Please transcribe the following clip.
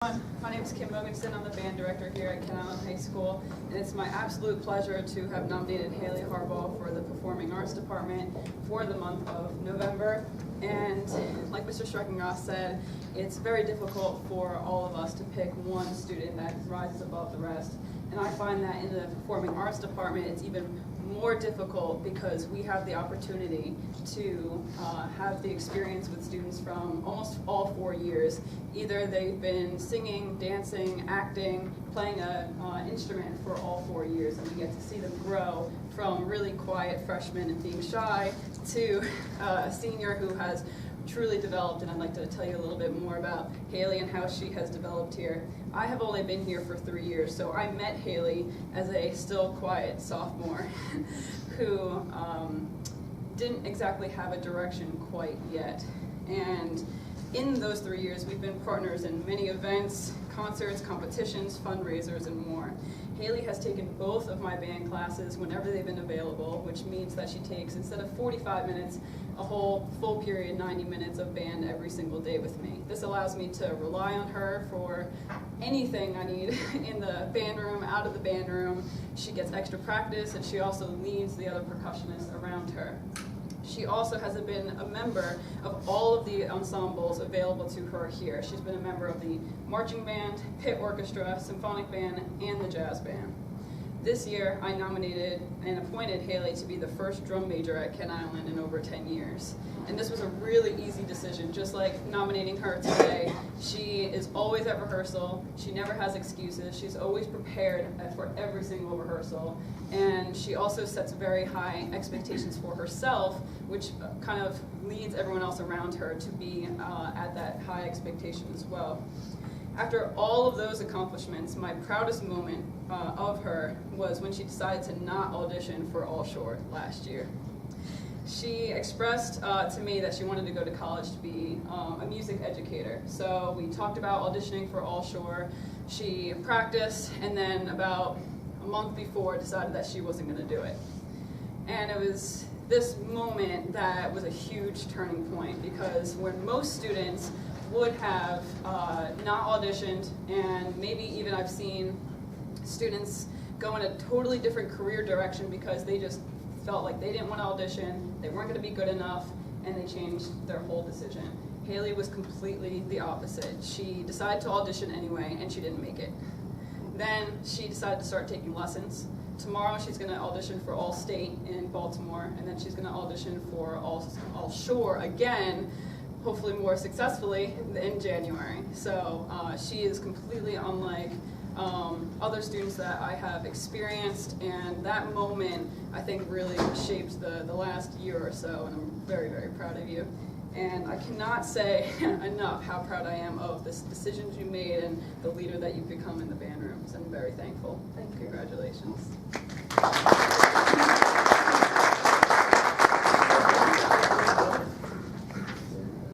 My name is Kim Mogensen. I'm the band director here at Kent Island High School, and it's my absolute pleasure to have nominated Haley Harbaugh for the Performing Arts Department for the month of November. And like Mr. Streckenroth said, it's very difficult for all of us to pick one student that rises above the rest. And I find that in the Performing Arts Department, it's even more difficult because we have the opportunity to have the experience with students from almost all 4 years. Either they've been singing, dancing, acting, playing an instrument for all 4 years, and we get to see them grow from really quiet freshmen and being shy to a senior who has truly developed, and I'd like to tell you a little bit more about Haley and how she has developed here. I have only been here for 3 years, so I met Haley as a still quiet sophomore who didn't exactly have a direction quite yet. And in those 3 years, we've been partners in many events, concerts, competitions, fundraisers, and more. Haley has taken both of my band classes whenever they've been available, which means that she takes, instead of 45 minutes, a whole full period, 90 minutes of band every single day with me. This allows me to rely on her for anything I need in the band room, out of the band room. She gets extra practice, and she also leads the other percussionists around her. She also has been a member of all of the ensembles available to her here. She's been a member of the marching band, pit orchestra, symphonic band, and the jazz band. This year, I nominated and appointed Haley to be the first drum major at Kent Island in over 10 years. And this was a really easy decision, just like nominating her today. She is always at rehearsal. She never has excuses. She's always prepared for every single rehearsal. And she also sets very high expectations for herself, which kind of leads everyone else around her to be at that high expectation as well. After all of those accomplishments, my proudest moment of her was when she decided to not audition for All Shore last year. She expressed to me that she wanted to go to college to be a music educator. So we talked about auditioning for All Shore. She practiced, and then about a month before decided that she wasn't going to do it. And it was this moment that was a huge turning point, because when most students would have not auditioned, and maybe even I've seen students go in a totally different career direction because they just felt like they didn't want to audition, they weren't going to be good enough, and they changed their whole decision. Haley was completely the opposite. She decided to audition anyway, and she didn't make it. Then she decided to start taking lessons. Tomorrow she's going to audition for All State in Baltimore, and then she's going to audition for All Shore again, hopefully more successfully, in January. So she is completely unlike other students that I have experienced, and that moment I think really shaped the last year or so, and I'm very, very proud of you. And I cannot say enough how proud I am of the decisions you made and the leader that you've become in the band rooms. I'm very thankful. Thank you. Congratulations.